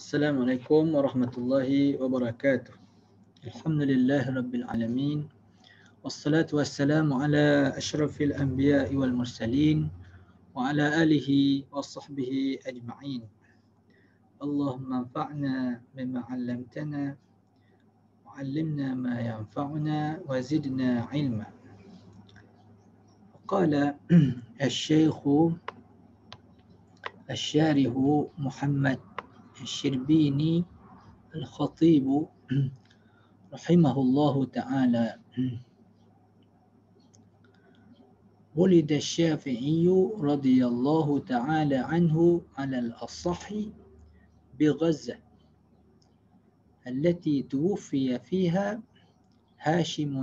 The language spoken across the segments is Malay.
Assalamualaikum warahmatullahi wabarakatuh. Alhamdulillahi rabbil alamin. Wassalatu wassalamu ala asyrafil anbiya'i wal mursalin wa ala alihi wa sahbihi ajma'in. Allahumma anfa'na bima 'allamtana wa 'allimna ma yanfa'una wa zidna 'ilma. Qala asy-syaikh الشارح محمد الشربيني الخطيب رحمه الله تعالى ولد الشافعي رضي الله تعالى عنه على الأصح بغزة التي توفي فيها هاشم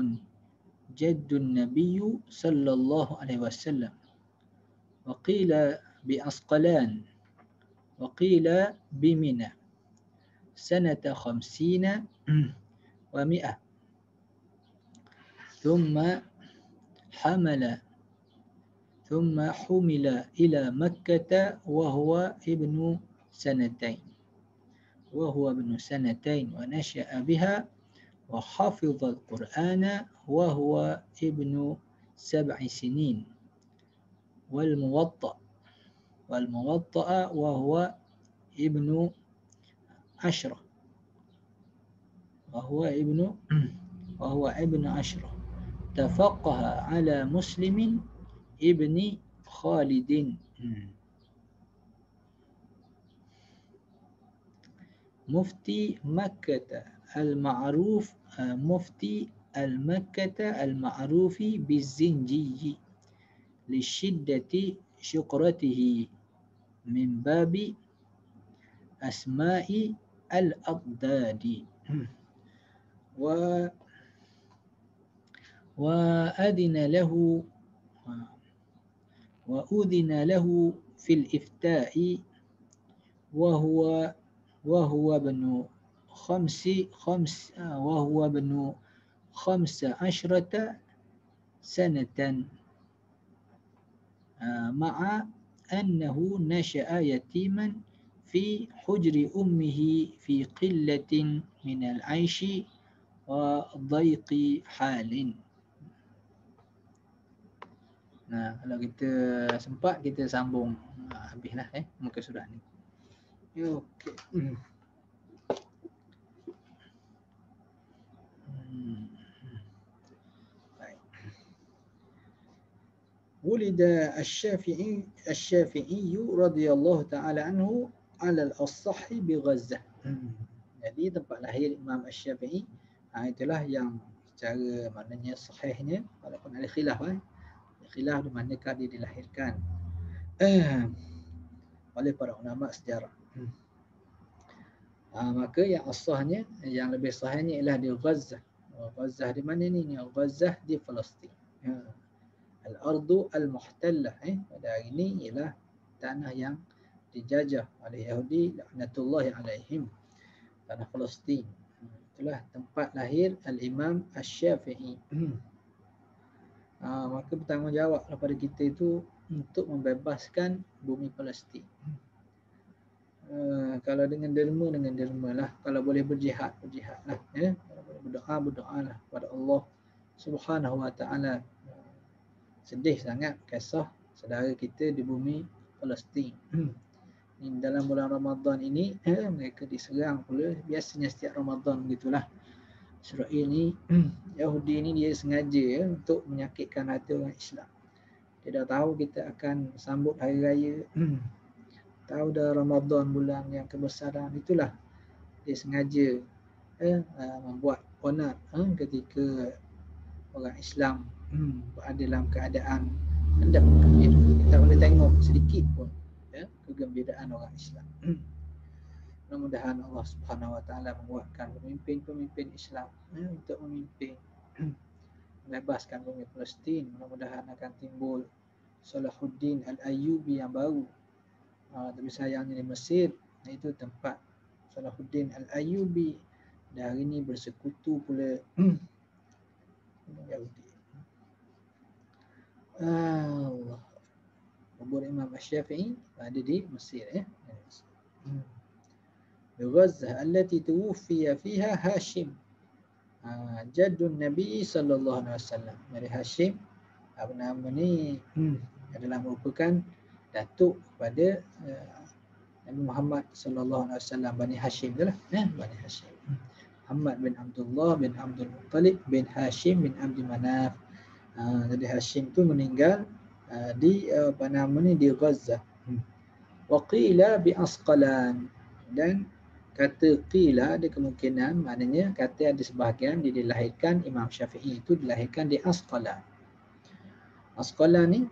جد النبي صلى الله عليه وسلم وقيل بأسقلان وقيل بمنى سنة 50 و100 ثم حمل إلى مكة وهو ابن سنتين ونشأ بها وحفظ القرآن وهو ابن 7 سنين والموطأ وهو ابن 10 تفقه على مسلم ابن خالد مفتي مكة المعروف بالزنجي لشدة شقرته من باب أسماء الأضداد وأذن له في الإفتاء وهو ابن 15 سنة مع أنه نشأ يتيما في حجر أمه في قلة من العيش وضيق حال. Nah, kalau kita sempat kita sambung habislah muka surat ni. Okey. Baik. ولد الشافعي رضي الله تعالى عنه على الأصح بغزة. Jadi tempat lahir Imam Asy-Syafi'i itulah yang secara maknanya sahihnya walaupun ada khilaf di manakah dia dilahirkan oleh para ulama sejarah. Maka yang asahnya, yang lebih sahihnya ialah di Gaza. Gaza di mana ni? Gaza di Palestin. Al-Ardu Al-Muhtallah. Pada hari ini ialah tanah yang dijajah oleh Yahudi laknatullahi alaihim. Tanah Palestin. Itulah tempat lahir Al-Imam Asy-Syafi'i. Maka bertanggungjawab kepada kita itu untuk membebaskan bumi Palestin. Kalau dengan derma lah. Kalau boleh berjihad lah. Kalau boleh berdoa lah kepada Allah Subhanahu Wa Taala. Sedih sangat kisah saudara kita di bumi Palestin. Dalam bulan Ramadan ini mereka diserang pula. Biasanya setiap Ramadan begitulah. Israel ni, Yahudi ni dia sengaja untuk menyakitkan hati orang Islam. Dia dah tahu kita akan sambut hari raya. Tahu dah Ramadan bulan yang kebesaran, itulah dia sengaja membuat qanat ketika orang Islam berada dalam keadaan hendak bergembira. Kita boleh tengok sedikit pun kegembiraan orang Islam. Mudah-mudahan Allah Subhanahu Wa Taala menguatkan pemimpin-pemimpin Islam untuk memimpin membebaskan bumi Palestin. Mudah-mudahan akan timbul Salahuddin Al-Ayyubi yang baru. Tapi sayangnya di Mesir, itu tempat Salahuddin Al-Ayyubi. Dan hari ini bersekutu pula Yahudi. Allah. Kubur Imam Asy-Syafi'i ada di Mesir. Ghazah allati tuwfiya fiha Hashim, jaddun Nabi sallallahu alaihi wasallam. Dari Hashim, apa nama ni, adalah merupakan datuk kepada Nabi Muhammad sallallahu alaihi wasallam, Bani Hashim itulah, Bani Hashim. Muhammad bin Abdullah bin Abdul Muttalib bin Hashim bin Abdul Manaf. Jadi Hashim tu meninggal di apa nama ni, di Gaza. Wa qila bi Asqalan, dan kata qila ada kemungkinan, maknanya kata ada sebahagian dia dilahirkan, Imam Syafi'i itu dilahirkan di Asqalan. Asqalan ni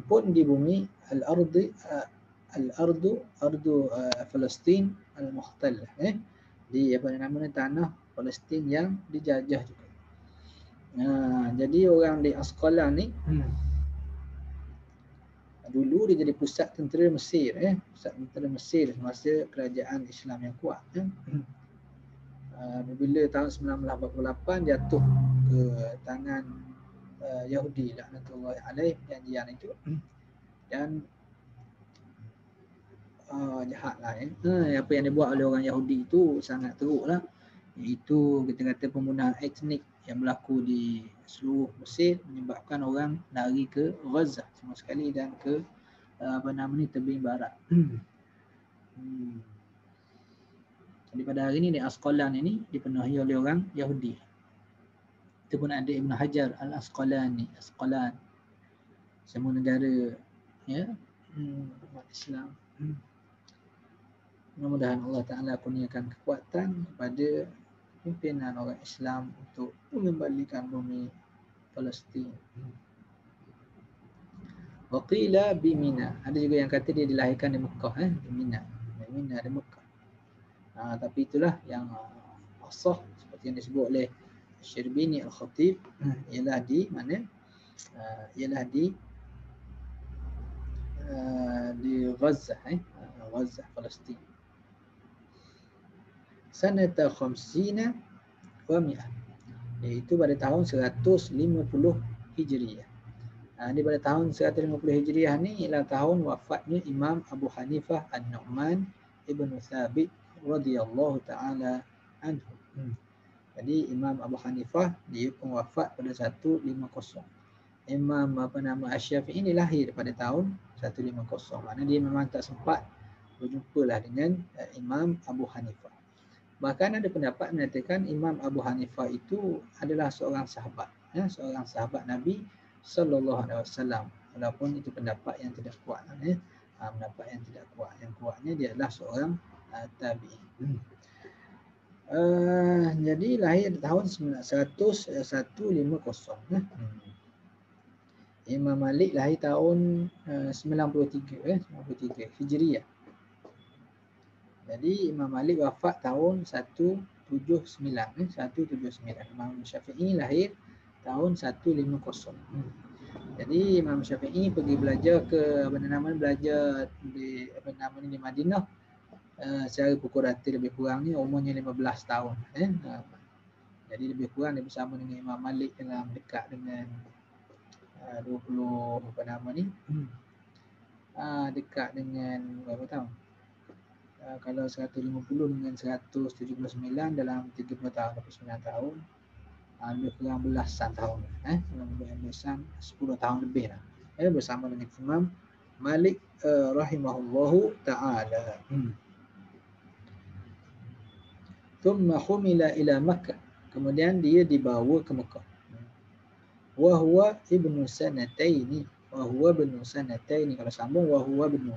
pun di bumi al-ardu Palestin al-mukhtallah, di apa nama ni, tanah Palestin yang dijajah juga. Jadi orang di Asqalan ni dulu dia jadi pusat tentera Mesir, pusat tentera Mesir semasa kerajaan Islam yang kuat. Bila tahun 1948 jatuh ke tangan Yahudi laknatullah alaih perjanjian itu, dan jahatlah, apa yang dibuat oleh orang Yahudi itu sangat teruklah, iaitu kita kata pembunuhan etnik yang berlaku di seluruh Mesir, menyebabkan orang lari ke Gaza semua sekali dan ke apa nama ni, tebing barat. Jadi pada hari ini di Asqalan ini dipenuhi oleh orang Yahudi. Itu pun ada Ibn Hajar Al-Asqalani, Asqalan, semua negara umat Islam. Mudah-mudahan Allah Ta'ala kurniakan kekuatan kepada pimpinan orang Islam untuk mengembalikan bumi Palestin. Waqila bi Mina, ada juga yang kata dia dilahirkan di Mekah, di Mina. Mina di Mekah. Tapi itulah yang asah seperti yang disebut oleh Syirbini Al-Khatib, ialah di mana? Ialah di Gaza, Gaza Palestin. Sanata khamsina wa mi'ah, iaitu pada tahun 150 Hijriah. Ini pada tahun 150 Hijriah ni ialah tahun wafatnya Imam Abu Hanifah An-Nu'man Ibn Thabit radhiyallahu ta'ala anhu. Jadi Imam Abu Hanifah dia pun wafat pada 150. Imam apa nama Asy-Syafi'i ini lahir pada tahun 150. Maknanya dia memang tak sempat berjumpalah dengan Imam Abu Hanifah. Bahkan ada pendapat mengatakan Imam Abu Hanifah itu adalah seorang sahabat, seorang sahabat Nabi sallallahu alaihi wasallam. Walaupun itu pendapat yang tidak kuat, pendapat yang tidak kuat. Yang kuatnya dia adalah seorang tabi'in. Jadi lahir tahun 150. Imam Malik lahir tahun 93 Hijriah. Jadi Imam Malik wafat tahun 179. Imam Syafi'i lahir tahun 150. Jadi Imam Syafi'i pergi belajar ke belajar di di Madinah secara pukul rata lebih kurang ni umurnya 15 tahun. Jadi lebih kurang dia bersama dengan Imam Malik dalam dekat dengan 20 dekat dengan berapa tahun? Kalau 150 dengan 179 dalam 30 tahun, 29 tahun, lebih kurang belasan tahun, belasan 10 tahun lebih lah, bersama dengan Imam Malik rahimahullahu ta'ala. Thumma humila ila Makkah, kemudian dia dibawa ke Mekah. Wa huwa ibnu sanataini, kalau sambung wa huwa ibnu,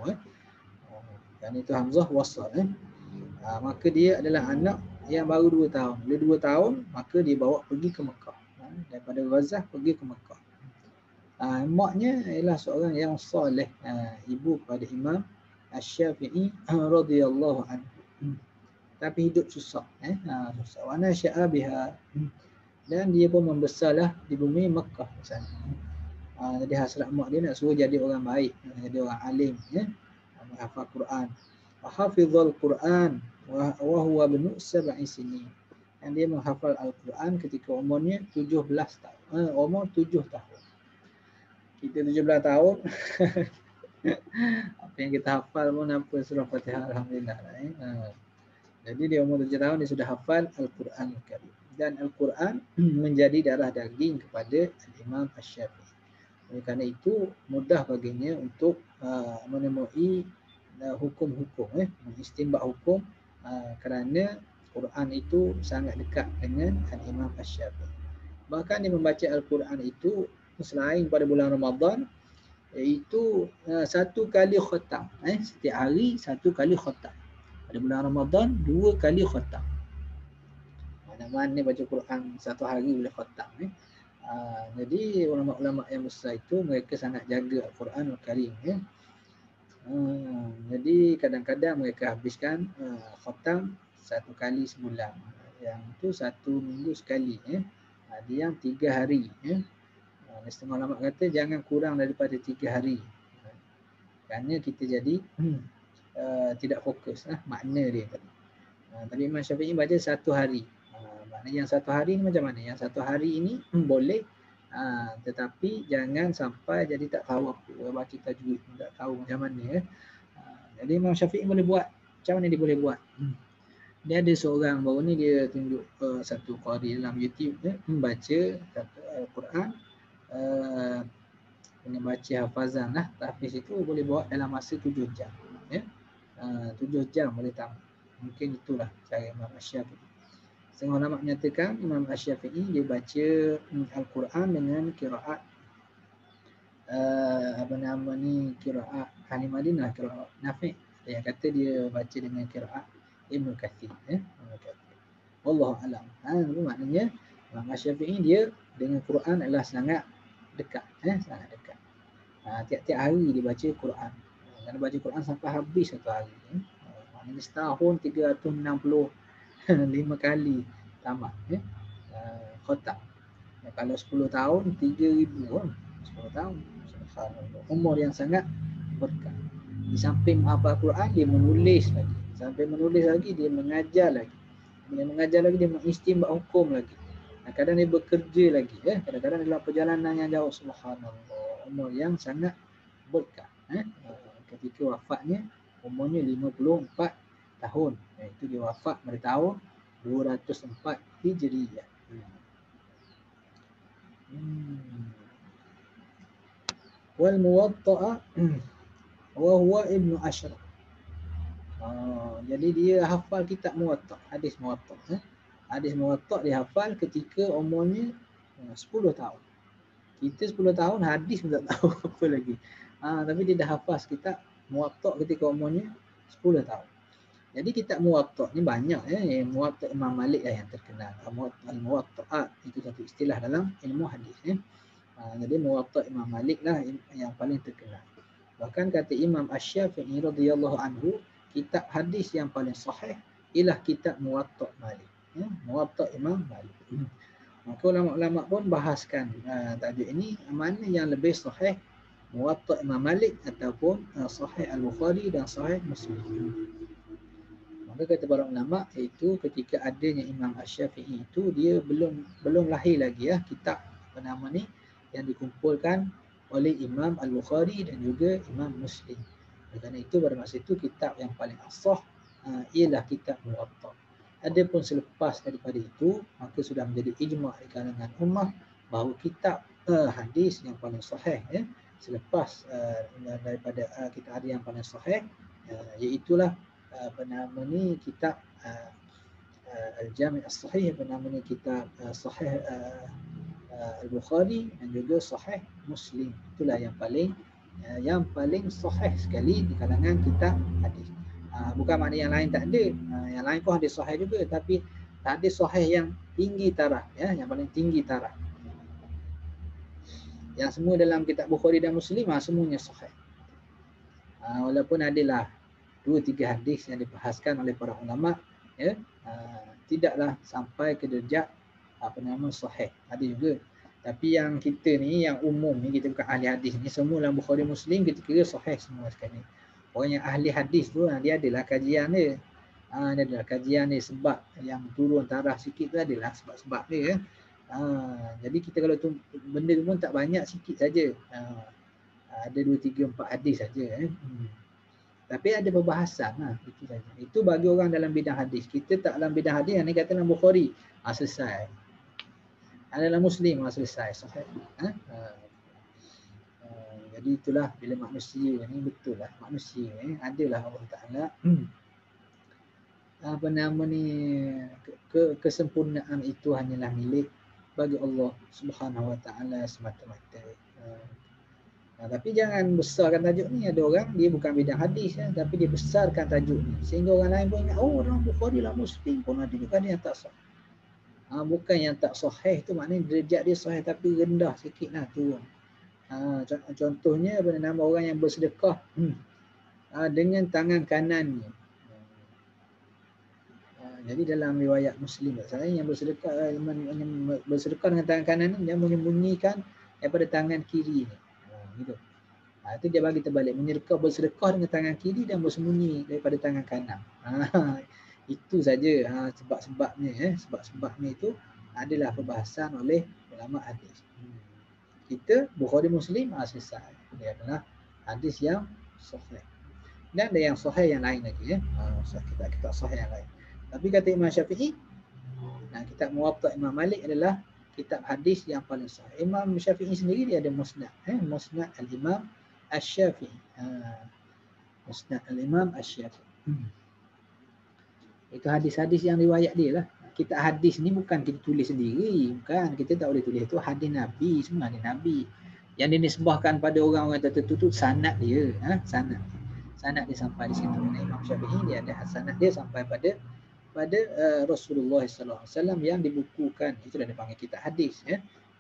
dan itu Hamzah wasal, maka dia adalah anak yang baru 2 tahun. Bila 2 tahun, maka dia bawa pergi ke Mekah. Daripada Gaza pergi ke Mekah. Maknya ialah seorang yang soleh, ibu kepada Imam Asy-Syafi'i radhiyallahu anhu. Tapi hidup susah, susah. Wa nasya'a biha, dan dia pun membesarlah di bumi Mekah sana. Jadi hasrat mak dia nak suruh jadi orang baik, jadi orang alim, menghafal Quran. Wa hafizal Quran wa huwa ibnu 7 sinin. Dan dia menghafal Al-Quran ketika umurnya 17 tahun. Umur 7 tahun. Kita 17 tahun. Apa yang kita hafal pun apa surah Fatihah, alhamdulillah. Jadi dia umur 7 tahun dia sudah hafal Al-Quran Al-Karim. Dan Al-Quran menjadi darah daging kepada Imam Asy-Syafi'i. Oleh kerana itu mudah baginya untuk menemui hukum-hukum, mengistinbat hukum kerana Quran itu sangat dekat dengan Imam Asy-Syafi'i. Bahkan dia membaca Al-Quran itu selain pada bulan Ramadan, iaitu satu kali khatam. Setiap hari satu kali khatam. Pada bulan Ramadan 2 kali khatam. Mana-mana baca Quran satu hari boleh khatam. Jadi ulama-ulama yang besar itu mereka sangat jaga Al-Quran Al-Karim. Jadi kadang-kadang mereka habiskan khatam satu kali sebulan. Yang itu 1 minggu sekali. Ada yang 3 hari. Setengah ulama kata jangan kurang daripada 3 hari. Kerana kita jadi tidak fokus makna dia tadi. Tapi Imam Syafi'i baca 1 hari. Maknanya yang 1 hari ni macam mana? Yang 1 hari ini boleh, tetapi jangan sampai jadi tak tahu apa baca tajwid, tak tahu macam mana. Jadi Imam Syafi'i boleh buat. Macam mana dia boleh buat? Dia ada seorang baru ni dia tunjuk satu qari dalam YouTube membaca Al-Quran dengan baca hafazan lah. Tahfiz itu boleh buat dalam masa 7 jam. 7 jam boleh tamat. Mungkin itulah cara Imam Asy-Syafi'i. Setengah ulama menyatakan Imam Asy-Syafi'i dia baca Al-Quran dengan qiraat qiraat Ahli Madinah, qiraat Nafi'. Yang kata dia baca dengan qiraat Ibnu Katsir. Wallahu a'lam. Itu maknanya Imam Asy-Syafi'i dia dengan Quran adalah sangat dekat, sangat dekat. Tiap-tiap hari dia baca Quran. Kalau baca Quran sampai habis satu hari. Maknanya setahun 365 kali tamat. Khatam. Kalau 10 tahun 3,000 kan. 10 tahun. Umur yang sangat berkah. Di samping menghafal Quran dia menulis lagi. Sampai menulis lagi dia mengajar lagi. Bila mengajar lagi dia mengistinbat hukum lagi. Kadang dia bekerja lagi. Kadang-kadang dalam perjalanan yang jauh. Subhanallah. Umur yang sangat berkah. Ketika wafatnya umurnya 54 tahun. Itu dia wafat pada tahun 204 Hijriyah. Wal Muwatta'a wa huwa Ibnu Ashraf. Jadi dia hafal kitab Muwatta', hadis Muwatta'. Hadis Muwatta' dia hafal ketika umurnya 10 tahun. Kita 10 tahun hadis pun tak tahu apa lagi. Tapi dia dah hafal kitab Muwatta' ketika umurnya 10 tahun. Jadi kitab Muwatta' ni banyak Muwatta' Imam Malik lah yang terkenal. Al-Muwatta'at itu satu istilah dalam ilmu hadis. Jadi Muwatta' Imam Malik lah yang paling terkenal. Bahkan kata Imam Asy-Syafi'i radhiyallahu anhu, kitab hadis yang paling sahih ialah kitab Muwatta' Malik. Muwatta' Imam Malik. Maka ulama-ulama pun bahaskan tajuk ini, mana yang lebih sahih, Muwatta' Imam Malik ataupun Sahih Al-Bukhari dan Sahih Muslim. Maka kata para ulama iaitu ketika adanya Imam Asy-Syafi'i itu dia belum lahir lagi kitab nama ni yang dikumpulkan oleh Imam Al-Bukhari dan juga Imam Muslim. Kerana itu pada masa itu kitab yang paling asah ialah kitab Muwatta'. Adapun selepas daripada itu maka sudah menjadi ijma' di kalangan ummah bahawa kitab hadis yang paling sahih selepas daripada kitab hadis yang paling sahih iaitulah bernama ni kitab Al-Jami' As-Sahih, bernama ni kitab Sahih Al-Bukhari dan juga Sahih Muslim. Itulah yang paling sahih sekali di kalangan kitab hadis. Bukan makna yang lain tak ada. Yang lain pun hadis sahih juga, tapi hadis sahih yang tinggi taraf, yang paling tinggi taraf. Yang semua dalam kitab Bukhari dan Muslim semuanya sahih. Walaupun adalah 2-3 hadis yang dibahaskan oleh para ulama tidaklah sampai ke derajat sahih. Ada juga. Tapi yang kita ni, yang umum ni, kita bukan ahli hadis ni, semua dalam Bukhari Muslim kita kira sahih semua sekali. Orang yang ahli hadis tu dia adalah kajian dia. Dia adalah kajian dia, sebab yang turun taraf sikit tu adalah sebab-sebab dia. Jadi kita kalau tu benda tu pun tak banyak, sikit saja. Ada 2, 3, 4 hadis saja. Tapi ada perbahasan. Itu saja. Itu bagi orang dalam bidang hadis. Kita tak dalam bidang hadis, yang ni kata dalam Bukhari. Selesai. Dalam Muslim, selesai. Jadi itulah bila manusia ni, betul lah manusia ni adalah Allah Ta'ala apa nama ni, kesempurnaan itu hanyalah milik bagi Allah Subhanahu Wa Ta'ala semata-mata. Tapi jangan besarkan tajuk ni. Ada orang dia bukan bidang hadis tapi dia besarkan tajuk ni sehingga orang lain pun ingat, oh dalam Bukhari lah Muslim pun ada juga yang tak sahih. Bukan yang tak sahih tu maknanya derajat dia sahih tapi rendah sikit lah, turun. Contohnya nama orang yang bersedekah dengan tangan kanannya. Jadi dalam riwayat Muslim, saya yang bersedekah dengan tangan kanan ni, dia menyembunyikan daripada tangan kiri ni. Gitu. Itu dia bagi terbalik, bersedekah dengan tangan kiri dan bersembunyi daripada tangan kanan. Itu saja sebab-sebabnya. Sebab-sebabnya itu adalah perbahasan oleh ulama hadis. Kita Bukhari Muslim selesai. Dia adalah hadis yang sahih. Dan ada yang sahih yang lain lagi kita sahih yang lain. Tapi kata Imam Syafi'i, kitab Muwatta Imam Malik adalah kitab hadis yang paling sahih. Imam Syafi'i sendiri dia ada musnad, musnad al-Imam Asy-Syafi'i. Musnad al-Imam Asy-Syafi'i. Itu hadis-hadis yang riwayat dia lah. Kitab hadis ni bukan kita tulis sendiri, bukan. Kita tak boleh tulis, itu hadis Nabi, semua hadis Nabi. Yang dinisbahkan pada orang-orang tertentu tu sanad dia, sanad dia sampai di situ. Imam Syafi'i dia ada sanad dia sampai pada Rasulullah SAW yang dibukukan. Itu dah dipanggil kitab hadis.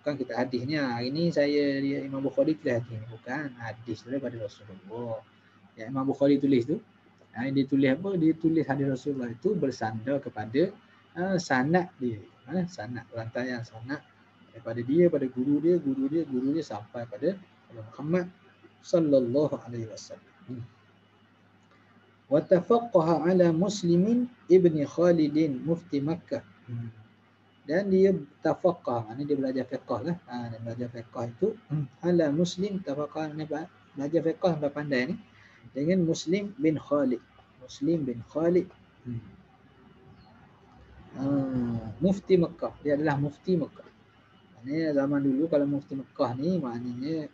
Bukan kitab hadisnya. Hari ni saya lihat Imam Bukhari tulis hadis. Bukan, hadis daripada Rasulullah. Yang Imam Bukhari tulis tu, dia tulis apa? Dia tulis hadis Rasulullah itu bersandar kepada sanad dia. Sanad, rantaian sanad daripada dia, pada guru dia sampai pada Muhammad sallallahu alaihi wasallam. Wa tafaqqaha ala Muslimin ibni Khalidin mufti Makkah. Dan dia tafaqqah, maknanya dia belajar fiqh lah. Dia belajar fiqh itu ala Muslim, tafaqqah ni belajar fiqh sampai pandai ni dengan Muslim bin Khalid. Mufti Makkah. Dia adalah mufti Makkah. Maknanya zaman dulu kalau mufti Makkah ni maknanya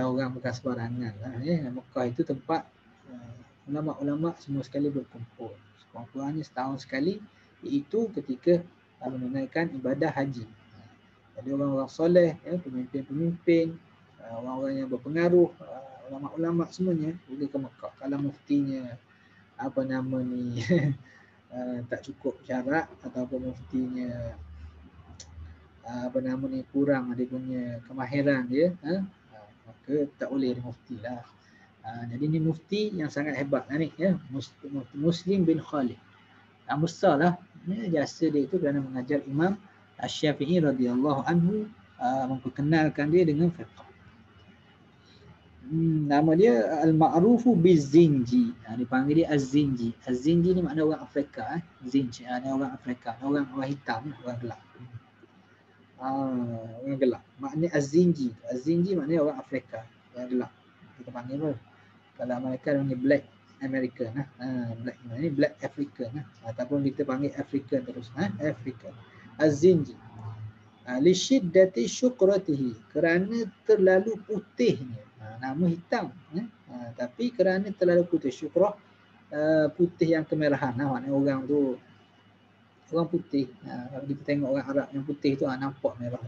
orang bukan sembarangan lah. Mekah itu tempat ulama-ulama semua sekali berkumpul. Sekurang-kurangnya setahun sekali, iaitu ketika menunaikan ibadah haji. Jadi orang-orang soleh, pemimpin-pemimpin, orang-orang yang berpengaruh, ulama-ulama semuanya pergi ke Mekah. Kalau muftinya tak cukup syarat ataupun muftinya kurang dia punya kemahiran dia, maka tak boleh dia mufti lah. Jadi ni mufti yang sangat hebat lah ni, Muslim bin Khalid. Yang besar lah jasa dia itu kerana mengajar Imam Asy-Syafi'i radhiyallahu anhu, memperkenalkan dia dengan fiqh. Nama dia Al-Ma'rufu Biz-Zinji. Dipanggil dia Az-Zinji. Az-Zinji ni makna orang Afrika. Zinji, ni orang Afrika, orang hitam, orang gelap. Orang gelap. Maknanya Az-Zinji. Az-Zinji maknanya orang Afrika yang gelap. Kita panggil apa? Kalau mereka panggil Black American. Black ini Black African. Ataupun kita panggil African terus. African. Az-Zinji. Li syiddati syukratihi. Kerana terlalu putihnya. Nama hitam. Tapi kerana terlalu putih. Syukrah putih yang kemerahan. Maknanya orang tu orang putih. Kalau kita tengok orang Arab yang putih tu nampak merah.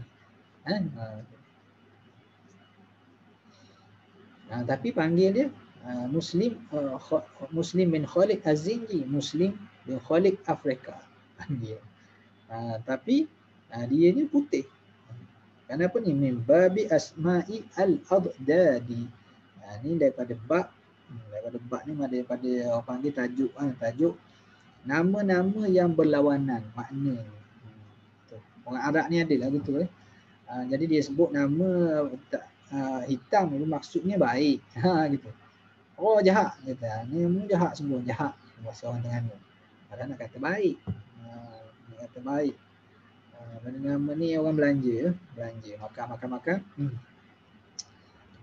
Tapi panggil dia Muslim bin Khalid Az-Zinji. Muslim bin Khalid Afrika panggil. Tapi dia ni putih. Kenapa ni? Min babi asma'i al-adadi. Ni daripada bab ni daripada orang panggil tajuk nama-nama yang berlawanan makna. Orang Arab ni ada lah gitu. Jadi dia sebut nama hitam itu maksudnya baik. Gitu. Oh jahat kata. Ni jahat semua, jahat bahasa orang Terengganu. Padahal nak kata baik. Nak kata baik. Nama ni orang belanja, makan.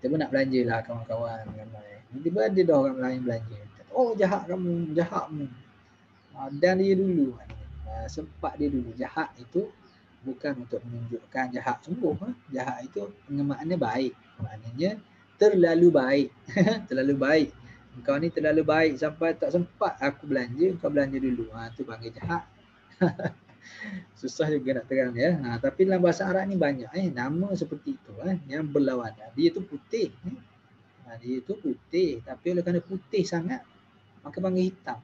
Kita pun nak belanja lah kawan-kawan ramai. Tiba-tiba ada dah orang lain belanja. Oh jahat kamu, jahatmu. Dan dia dulu. Sempat dia dulu. Jahat itu bukan untuk menunjukkan jahat sungguh. Jahat itu maknanya baik. Maknanya terlalu baik. Terlalu baik. Kau ni terlalu baik sampai tak sempat aku belanja, kau belanja dulu. Tu panggil jahat. Susah juga nak terang ya. Tapi dalam bahasa Arab ni banyak nama seperti itu yang berlawanan. Dia tu putih. Dia tu putih, tapi oleh kerana putih sangat maka panggil hitam.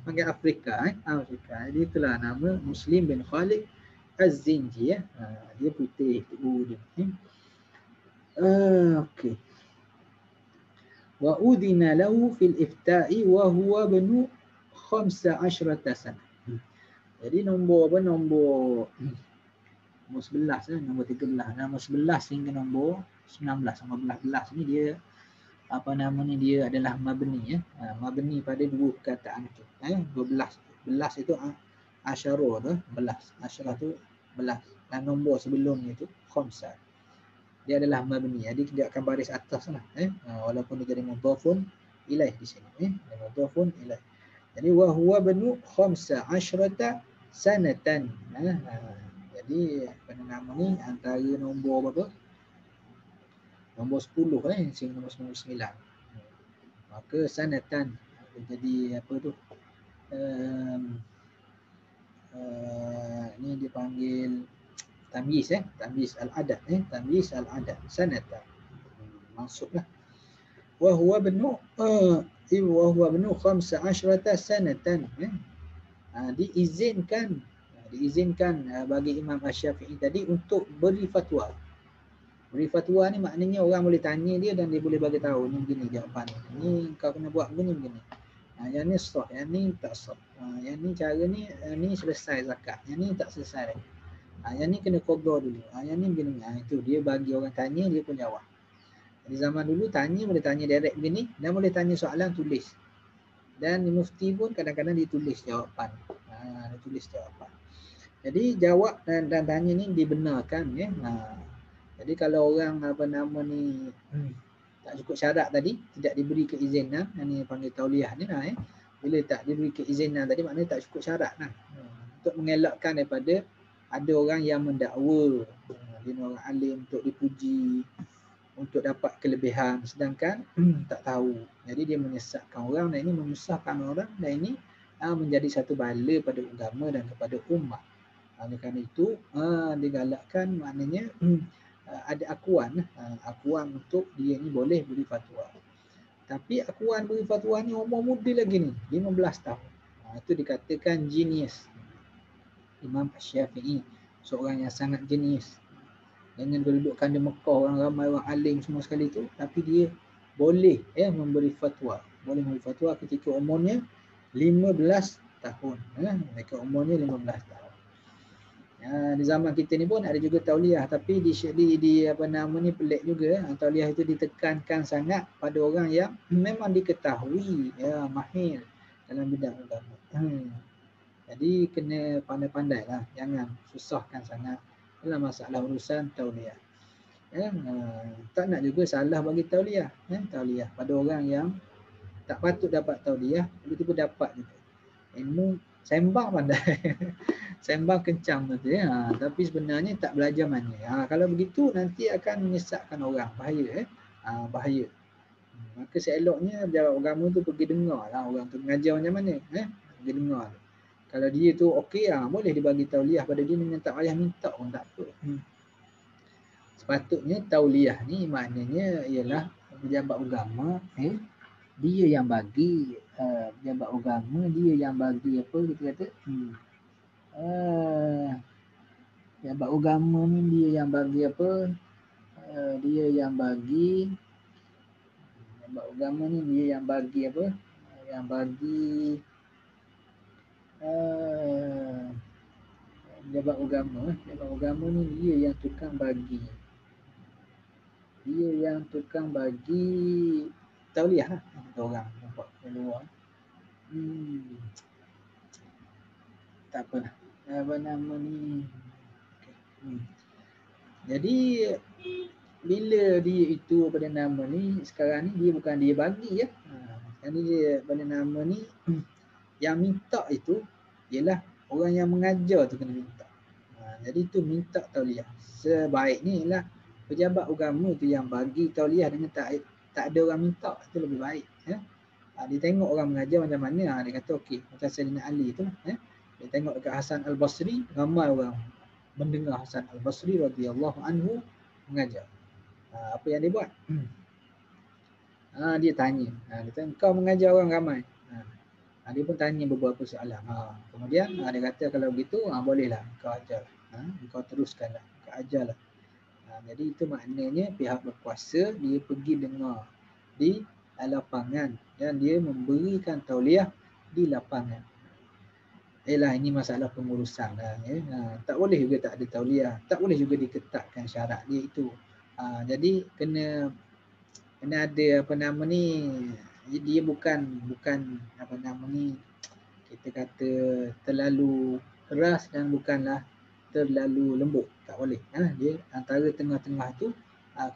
Panggil Afrika Afrika. Jadi itulah nama Muslim bin Khalid Az-Zinji dia putih dia. Okey. Wa udhina lahu fil ifta'i wa huwa banu 15 sanah. Jadi nombor apa? Nombor 11 nombor 13. Nombor 11 hingga nombor 19. Nombor 11 ni dia apa nama ni, dia adalah mabni mabni pada dua perkataan tu. 12. Belas itu asyara tu, belas. Asyara tu belas. Dan nombor sebelumnya tu khamsah. Dia adalah mabni. Jadi dia akan baris atas lah. Walaupun dia jadi mudhafun ilaih di sini. Mudhafun ilaih. Jadi wa huwa banu 15 sanatan. Jadi pada nama ni antara nombor berapa? Nombor 10 sehingga nombor 99. Maka sanatan jadi apa tu? Ni dipanggil tamyiz tamyiz al-adad tamyiz al-adad sanatan. Maksudlah wa huwa banu 15 sanatan. Diizinkan bagi Imam Asy-Syafi'i tadi untuk beri fatwa. Beri fatwa ni maknanya orang boleh tanya dia dan dia boleh bagi tahu ni begini jawapan ni kau kena buat begini. Yang ni sah, yang ni tak sah. Yang ni cara ni selesai zakat, yang ni tak selesai. Yang ni kena qada dulu. Yang ni begini. Itu dia bagi orang tanya dia pun jawab. Di zaman dulu tanya boleh tanya direct begini dan boleh tanya soalan tulis. Dan mufti pun kadang-kadang ditulis jawapan. Ditulis jawapan. Jadi jawab dan tanya ni dibenarkan Jadi kalau orang apa nama ni tak cukup syarat tadi, tidak diberi keizinan, ini panggil tauliah ni bila tak diberi keizinan tadi maknanya tak cukup syarat untuk mengelakkan daripada ada orang yang mendakwa dia orang alim untuk dipuji, untuk dapat kelebihan sedangkan tak tahu. Jadi dia menyesatkan orang dan ini menyusahkan orang dan ini menjadi satu bala pada agama dan kepada umat. Oleh kerana itu digalakkan maknanya ada akuan untuk dia ni boleh beri fatwa. Tapi akuan beri fatwa ni umur muda lagi ni, 15 tahun. Itu dikatakan genius. Imam Asy-Syafi'i seorang yang sangat genius. Dengan kedudukan di Mekah, orang ramai orang alim semua sekali tu, tapi dia boleh memberi fatwa. Boleh memberi fatwa ketika umurnya 15 tahun. Mereka umurnya 15 tahun. Di zaman kita ni pun ada juga tauliah, tapi di apa nama ni pelik juga. Tauliah itu ditekankan sangat pada orang yang memang diketahui mahir dalam bidang agama. Jadi kena pandai-pandai lah, jangan susahkan sangat dalam masalah urusan tauliah. Tak nak juga salah bagi tauliah. Tauliah pada orang yang tak patut dapat tauliah, tiba-tiba dapat juga. Ilmu sembang pandai. Sembang kencang tu tapi sebenarnya tak belajar mana. Kalau begitu nanti akan menyesatkan orang, bahaya bahaya. Maka seeloknya jawab agama tu pergi dengar lah orang tu mengajar macam mana pergi dengar. Kalau dia tu okey boleh dibagi tauliah pada dia dengan tak payah minta pun tak apa. Sepatutnya tauliah ni maknanya ialah pejabat agama dia yang bagi pejabat agama dia yang bagi apa kita kata pejabat agama ni dia yang bagi apa dia yang bagi pejabat agama ni dia yang bagi apa yang bagi pejabat agama ni dia yang tukang bagi tauliah lah orang nampak keluar tak apa lah apa nama ni Jadi bila dia itu pada nama ni, sekarang ni dia bukan dia bagi ya. Sekarang ni dia pada nama ni yang minta itu ialah orang yang mengajar tu kena minta. Jadi tu minta tauliah. Sebaiknya ialah pejabat agama tu yang bagi tauliah dengan tak ada orang minta, itu lebih baik ya. Dia tengok orang mengajar macam mana, dia kata okey, macam Sayyidina Ali tu ya. Dia tengok dekat Hasan Al-Basri, ramai orang mendengar Hasan Al-Basri radhiyallahu anhu mengajar. Apa yang dia buat? Dia tanya. Dia tanya, kau mengajar orang ramai. Dia pun tanya beberapa soalan. Kemudian dia kata kalau begitu bolehlah kau ajar. Kau teruskanlah, kau ajarlah. Jadi itu maknanya pihak berkuasa dia pergi dengar di lapangan dan dia memberikan tauliah di lapangan. Ini masalah pengurusan lah, ya. Tak boleh juga tak ada tauliah, tak boleh juga diketatkan syarat dia itu. Jadi kena ada apa nama ni, dia bukan apa nama ni, kita kata terlalu keras dan bukanlah terlalu lembut, tak boleh. Dia antara tengah-tengah tu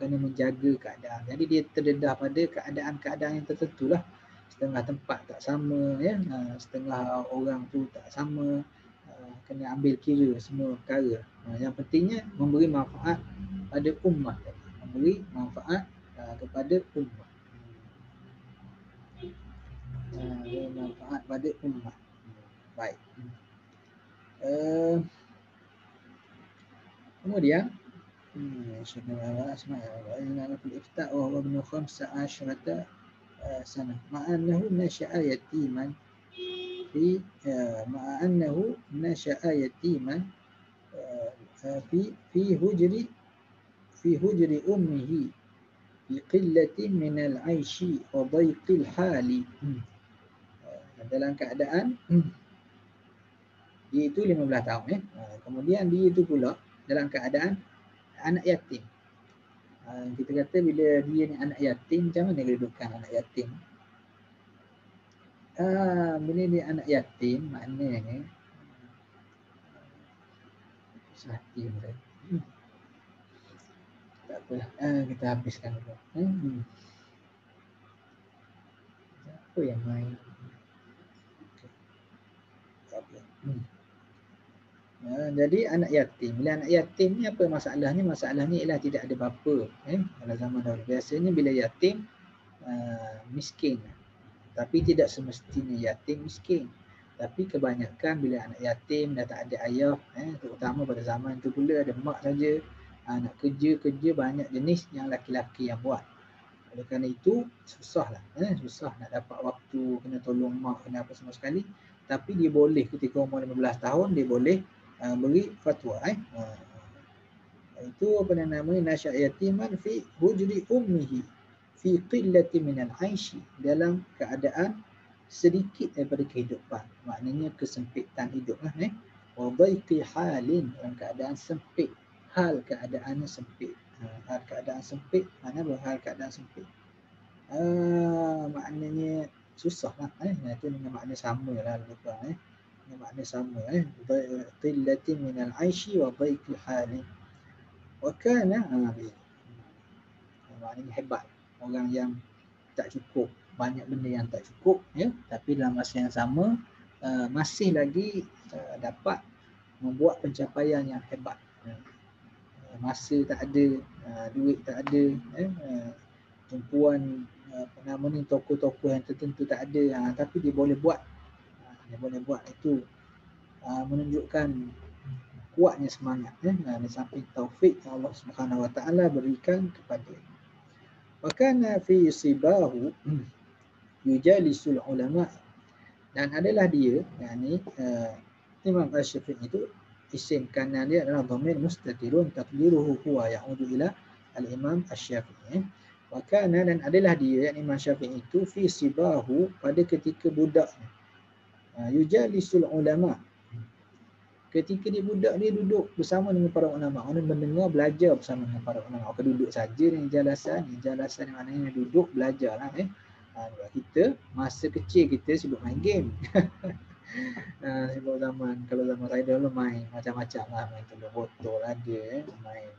kena menjaga keadaan. Jadi dia terdedah pada keadaan-keadaan yang tertentu lah. Setengah tempat tak sama ya, setengah orang tu tak sama, kena ambil kira semua perkara. Yang pentingnya memberi manfaat pada ummah, memberi manfaat kepada ummah. Manfaat pada ummah. Baik. Kemudian الإفتاء وهو ابن 15 سنة مع أنه نشأ يتيما في هجر أمه في قلة من العيش وضيق الحال. Dalam keadaan dia itu 15 tahun kemudian dia itu pula dalam keadaan anak yatim. Kita kata bila dia ni anak yatim, macam mana kedudukan anak yatim? Bila dia anak yatim, maknanya susah hati saya. Tak apalah, kita habiskan dulu. Apa yang main? Jadi anak yatim. Bila anak yatim ni apa masalahnya? Masalahnya ialah tidak ada bapa. Pada zaman dahulu biasanya bila yatim miskin. Tapi tidak semestinya yatim miskin. Tapi kebanyakan bila anak yatim dah tak ada ayah, terutama pada zaman tu pula ada mak saja. Nak kerja banyak jenis yang laki-laki yang buat. Oleh kerana itu susahlah, susah nak dapat waktu, kena tolong mak, kena apa semua sekali. Tapi dia boleh ketika umur 15 tahun dia boleh beri fatwa. Itu apa namanya, nasya yatiman fi hujri ummihi fi qillati minal aishi, dalam keadaan sedikit daripada kehidupan, maknanya kesempitan hidup lah. Wa dhaiqi halin, dalam keadaan sempit, hal keadaannya sempit. Hal keadaan sempit, mana hal keadaan sempit? Maknanya susah lah. Itu dengan makna sama lah lupa. Dengan makna sama. Qillatin minal aishi wa dhaiqi halin. Wa kana maknanya hebat, orang yang tak cukup, banyak benda yang tak cukup tapi dalam masa yang sama masih lagi dapat membuat pencapaian yang hebat. Masa tak ada, duit tak ada, tumpuan apa nama ni, tokoh-tokoh yang tertentu tak ada, tapi dia boleh buat. Itu menunjukkan kuatnya semangat di samping taufik yang Allah Subhanahu wa taala berikan kepada. Wa kana fi sibahu yujalisul ulama, dan adalah dia, yakni Imam Asy-Syafi'i itu isim kanan dia adalah dhamir mustatirun taqdiruhu huwa ya'udu ila al-Imam Asy-Syafi'i. Wa kana, dan adalah dia, yakni Imam Syafi'i itu fi sibahu, pada ketika budaknya, yujalisul ulama, ketika dia budak dia duduk bersama dengan para ulama, orang mendengar belajar bersama dengan para ulama. Bukan duduk saja dengan jalasan yang maknanya duduk belajar lah. Kita masa kecil kita sibuk main game. Sibuk zaman, kalau zaman saya dulu main macam-macam lah, main telur botol ada, main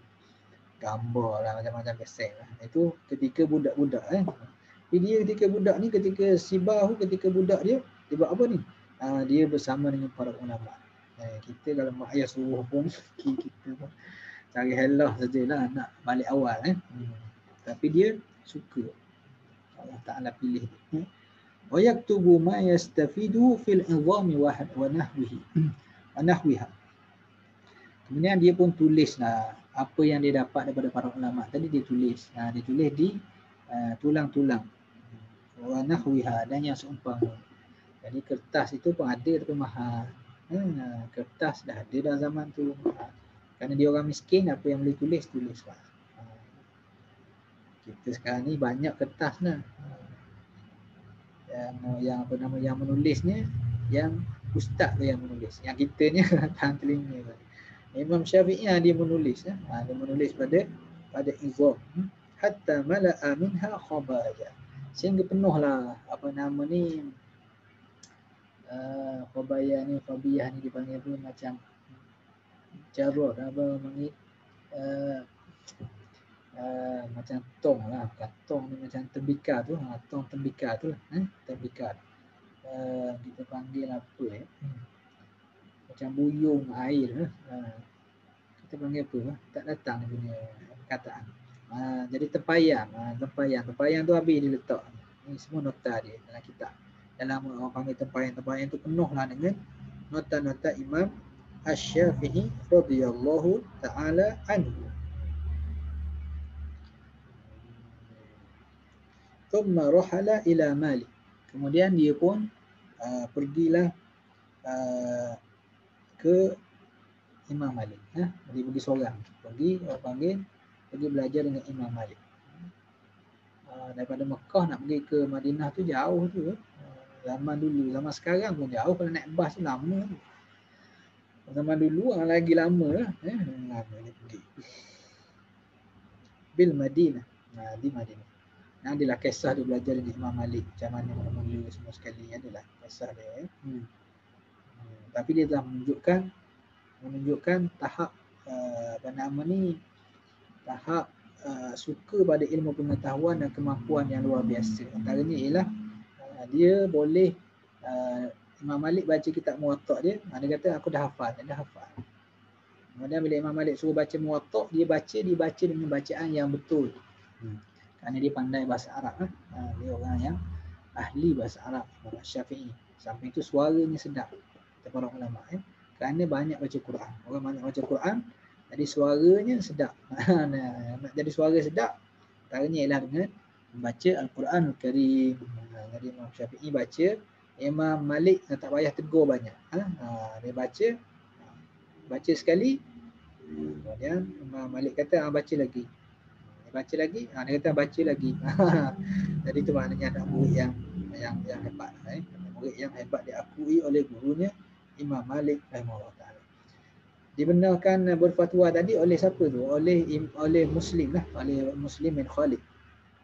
gambar lah, macam-macam kesek lah. Itu ketika budak-budak Jadi dia ketika budak ni, ketika Sibah, ketika budak dia buat apa ni? Dia bersama dengan para ulama. Kita kalau mak ayah suruh pun kita pun cari helah sajalah nak balik awal Tapi dia suka. Allah Ta'ala pilih dia. Wa yaktubu ma yastafidu fil idhami wa nahwihi. Wa nahwiha. Kemudian dia pun tulislah apa yang dia dapat daripada para ulama tadi, dia tulis. Dia tulis di tulang-tulang. Wa nahwiha, dan yang seumpama. Jadi kertas itu pun ada tapi mahal. Kertas dah ada dah zaman tu. Kerana dia orang miskin, apa yang boleh tulislah. Kita sekarang ni banyak kertas lah. Yang apa nama, yang menulisnya yang ustaz tu yang menulis. Yang kita ni tahan telinga. Imam Syafi'i dia menulis. Dia menulis pada izah. Hatta mala'a minha khabaya. Sehingga penuhlah apa nama ni, khabaya ni, khabiyah ni dipanggil pun macam jarod apa panggil, macam tong lah. Bukan tong ni, macam tembikar tu. Tong tembikar tu lah. Tembikar. Kita panggil apa macam buyung air. Kita panggil apa? Tak datang punya perkataan. Jadi tempayang. Tempayang tu habis dia letak. Ini semua nota dia dalam kitab. Dalam orang panggil tempayang tu penuh lah dengan nota-nota Imam Asy-Syafi'i radhiyallahu ta'ala anhu. Thumma rahala ila Malik. Kemudian dia pun pergilah ke Imam Malik. Dia pergi seorang. Pergi belajar dengan Imam Malik. Daripada Mekah nak pergi ke Madinah tu jauh tu. Zaman dulu, zaman sekarang pun jauh. Kalau naik bas tu lama. Zaman dulu lagi lama lah. Lama dia pergi. Bil Madinah. Di Madinah. Adalah kisah dia belajar dengan Imam Malik. Macam mana mula-mula semua sekali. Adalah kisah dia. Tapi dia telah menunjukkan tahap apa nama ni, tahap suka pada ilmu pengetahuan dan kemampuan yang luar biasa. Antaranya ialah dia boleh Imam Malik baca kitab Muwatta dia, dia kata aku dah hafal. Kemudian bila Imam Malik suruh baca Muwatta, dia baca dengan bacaan yang betul. Kerana dia pandai bahasa Arab. Dia orang yang ahli bahasa Arab, Imam Syafi'i. Sampai itu suaranya sedap kata para ulama. Kerana banyak baca Quran. Orang banyak baca Quran, jadi suaranya sedap. Nak jadi suara sedap, caranya ialah dengan membaca Al-Quranul Karim. Jadi Imam Syafi'i baca, Imam Malik tak payah tegur banyak. Dia baca sekali, kemudian Imam Malik kata baca lagi. Dia baca lagi, dia kata baca lagi. Jadi itu maknanya anak murid yang hebat. Murid yang hebat diakui oleh gurunya Imam Malik rahimahullah ta'ala. Dibenarkan berfatwa tadi oleh siapa tu? Oleh Muslim lah, oleh Muslim bin Khalid.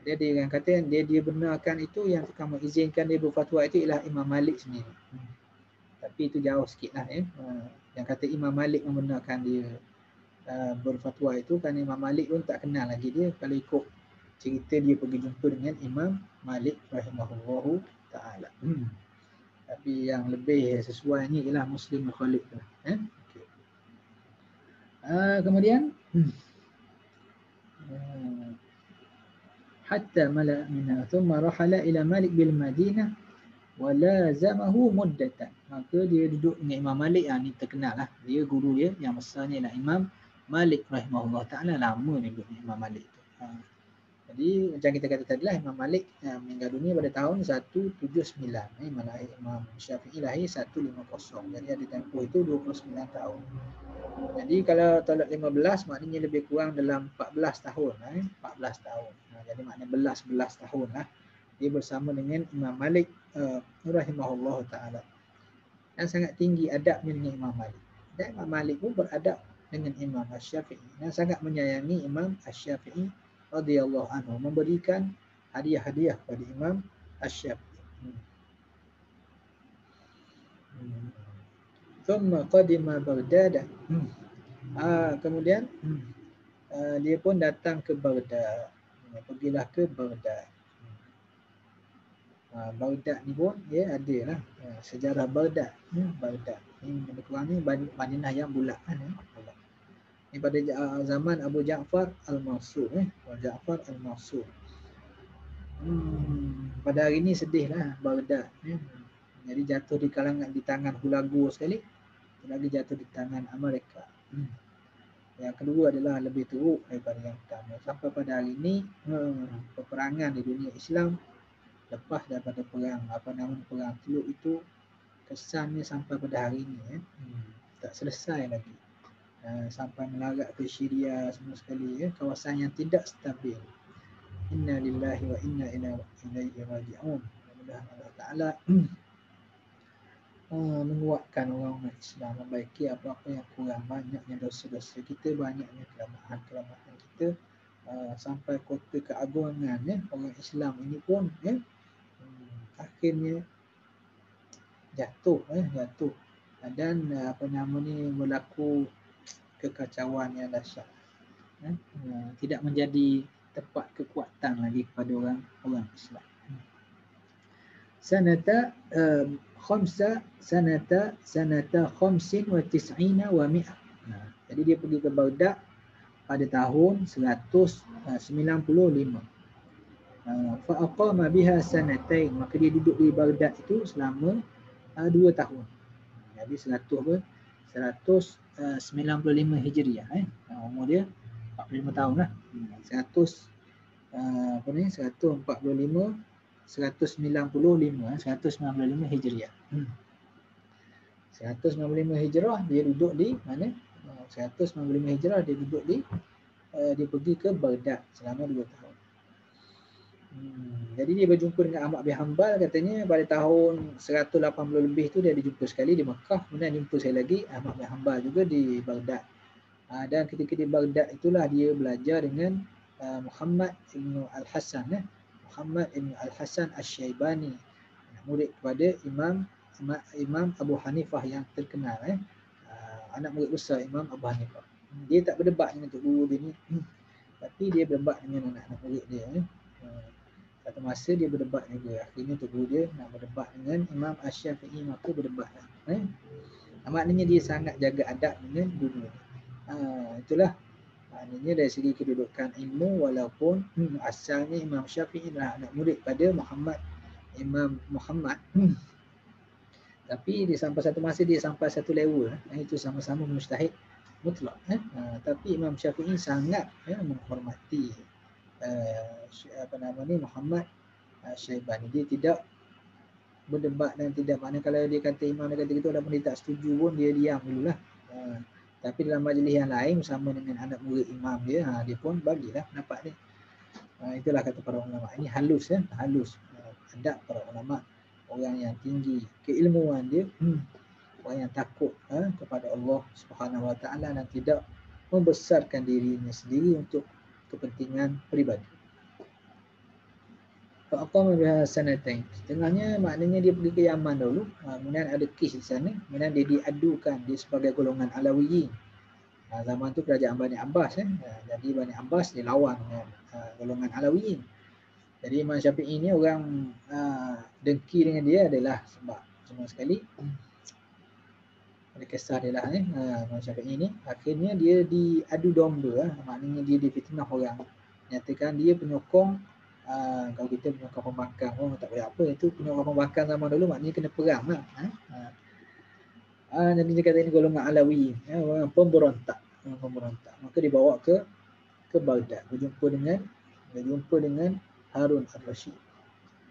Dia yang kata dia benarkan itu, yang tukang mengizinkan dia berfatwa itu ialah Imam Malik sendiri. Tapi itu jauh sikit lah yang kata Imam Malik membenarkan dia berfatwa itu, kerana Imam Malik pun tak kenal lagi dia. Kalau ikut cerita, dia pergi jumpa dengan Imam Malik rahimahullahu ta'ala. Tapi yang lebih sesuai ni ialah Muslim bin Khalid tu. Kemudian hatta mala minha thumma rahala ila Malik bil Madinah wa lazamahu muddatan. Maka dia duduk dengan Imam Malik, ni terkenal lah. Dia guru dia yang besarnya ialah Imam Malik rahimahullah ta'ala. Lama dia duduk dengan Imam Malik tu. Jadi macam kita kata tadi lah, Imam Malik meninggal dunia pada tahun 179. Imam Syafi'i lahir 150. Jadi ada tempoh itu 29 tahun. Jadi kalau tolak 15, maknanya lebih kurang dalam 14 tahun. 14 tahun. Jadi maknanya belas tahun lah. Dia bersama dengan Imam Malik rahimahullah ta'ala. Dan sangat tinggi adabnya dengan Imam Malik. Dan Imam Malik pun beradab dengan Imam Asy-Syafi'i. Dan sangat menyayangi Imam Asy-Syafi'i radhiyallahu anhu, memberikan hadiah-hadiah kepada Imam Asy-Syafi'i. Thumma qadima Baghdad. Kemudian dia pun datang ke Baghdad. Pergilah ke Baghdad. Baghdad ni pun dia ada lah sejarah Baghdad. Baghdad ni lebih kurang ni Madinah yang bulat kan. Ni pada zaman Abu Ja'far Al-Mansur. Abu Ja'far Al-Mansur. Pada hari ni sedih lah Baghdad. Jadi jatuh di tangan Hulagu sekali. Lagi jatuh di tangan Amerika. Yang kedua adalah lebih teruk daripada yang pertama. Sampai pada hari ini peperangan di dunia Islam lepas daripada perang perang Teluk itu kesannya sampai pada hari ini tak selesai lagi. Sampai melarat ke Syria semua sekali kawasan yang tidak stabil. Inna lillahi wa inna ilaihi raji'un. Mudah-mudahan Allah Ta'ala menguatkan orang Islam, membaiki apa-apa yang kurang, banyaknya dosa-dosa kita, banyaknya kelemahan-kelemahan kita, sampai kota keagungan orang Islam ini pun akhirnya jatuh dan berlaku kekacauan yang dahsyat. Tidak menjadi tempat kekuatan lagi kepada orang Islam. Sanata 95 wa 100. Jadi dia pergi ke Baghdad pada tahun 195. Fa aqama biha sanatain, maka dia duduk di Baghdad itu selama 2 tahun. Jadi 195 Hijriah umur dia 45 tahun lah. 195 Hijriah. 195 Hijrah dia duduk di mana? 195 Hijrah dia duduk di dia pergi ke Baghdad selama 2 tahun. Jadi dia berjumpa dengan Ahmad bin Hanbal, katanya pada tahun 180 lebih tu dia dijumpa sekali di Mekah, kemudian jumpa sekali lagi Ahmad bin Hanbal juga di Baghdad. Dan ketika di Baghdad itulah dia belajar dengan Muhammad Ibn Al-Hasan Muhammad Ibn Al-Hasan Asy-Syaibani, murid kepada Imam Abu Hanifah yang terkenal, anak murid besar Imam Abu Hanifah. Dia tak berdebat dengan tok guru dia ni, tapi dia berdebat dengan anak-anak murid dia. Satu masa dia berdebat juga, akhirnya tok guru dia nak berdebat dengan Imam Asy-Syafi'i, maka berdebatlah. Maknanya dia sangat jaga adab dengan guru. Itulah maknanya dari segi kedudukan ilmu, walaupun asalnya Imam Syafi'i adalah anak murid pada Imam Muhammad, tapi dia sampai satu masa dia sampai satu level, itu sama-sama mujtahid mutlak. Tapi Imam Syafi'i sangat menghormati Muhammad Syaibani. Dia tidak berdebat dan tidak, makna kalau dia kata imam dia kata gitu walaupun dia tak setuju pun dia diam dululah. Tapi dalam majlis yang lain bersama dengan anak murid imam dia, dia pun bagilah pendapat dia. Itulah kata para ulama. Ini halus halus adab para ulama, orang yang tinggi keilmuan dia, orang yang takut kepada Allah Subhanahu Wa Taala dan tidak membesarkan dirinya sendiri untuk kepentingan peribadi. Faqama biha sanatain. Setengahnya maknanya dia pergi ke Yaman dulu, kemudian ada kes di sana, kemudian dia diadukan dia sebagai golongan Alawiyin. Zaman tu kerajaan Bani Abbas, jadi Bani Abbas dia lawan dengan golongan Alawiyin. Jadi Imam Syafi'i ni orang dengki dengan dia adalah sebab semua sekali ada kisah dia lah Imam Syafi'i ni, akhirnya dia diadu domba, maknanya dia difitnah orang, nyatakan dia penyokong. Kalau kita penyokong pembangkang, tak boleh apa, itu penyokong pembangkang zaman dulu maknanya kena perang lah. Jadi dia kata ini golongan Alawi, orang pemberontak. Maka dibawa ke Baghdad, berjumpa dengan Harun Ar-Rasyid.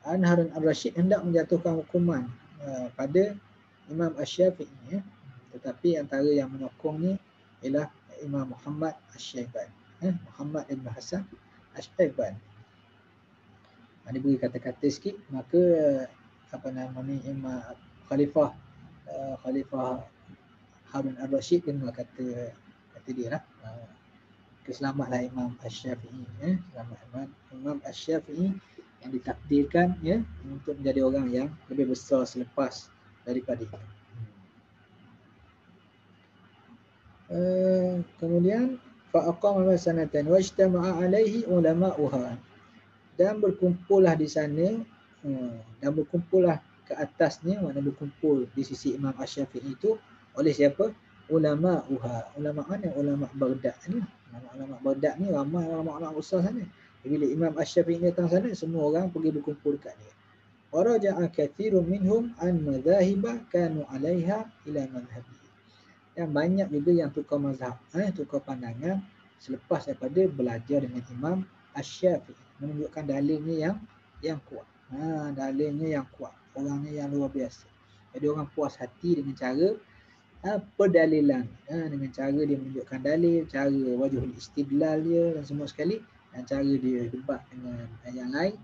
Harun Ar-Rasyid hendak menjatuhkan hukuman pada Imam Asy-Syafi'i, tetapi antara yang menyokongnya ialah Imam Muhammad Asy-Syaibani, Muhammad Ibn Hasan Asy-Syaibani. Dia beri kata-kata sikit, maka Imam Khalifah Harun Ar-Rasyid dengar kata dia lah, keselamatlah Imam Asy-Syafi'i, selamat Imam Asy-Syafi'i yang ditakdirkan untuk menjadi orang yang lebih besar selepas daripada itu. Kemudian Fa'aqama sanatan wajtama'a alaihi ulama'uha. Dan berkumpullah di sana, dan berkumpullah ke atasnya, maknanya berkumpul di sisi Imam Asy-Syafi'i itu oleh siapa? Ulama'uha. Ulama mana? Ulama Baghdad ni. Ulama Baghdad ni ramai ulama-ulama besar sana. Bila Imam Asy-Syafi'i datang sana, semua orang pergi berkumpul dekat dia. Waraja'a katsirun minhum an madhahiba kanu 'alaiha ila madhhabi. Dan banyak juga yang tukar mazhab, tukar pandangan selepas daripada belajar dengan Imam Asy-Syafi'i, menunjukkan dalilnya yang kuat. Dalilnya yang kuat, orangnya yang luar biasa. Jadi orang puas hati dengan cara pendalilan, dengan cara dia menunjukkan dalil, cara wajhul istidlal dia dan semua sekali, dan cara dia debat dengan yang lain.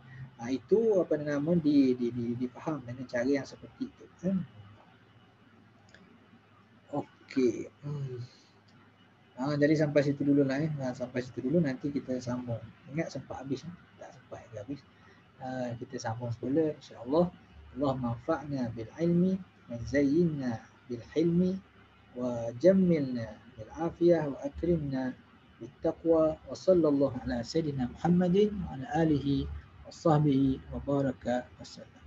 Itu apa nama difaham dengan cara yang seperti itu. Okey. Jadi sampai situ dulu lah. Sampai situ dulu, nanti kita sambung. Ingat sempat habis, tak sempat lagi habis. Kita sambung semula insya-Allah. Allah manfa'na bil ilmi wa zayyinna bil hilmi wa jammilna bil afiyah wa akrimna bit taqwa wa sallallahu ala sayidina Muhammadin wa ala alihi wa sahbihi wa baraka wasallam.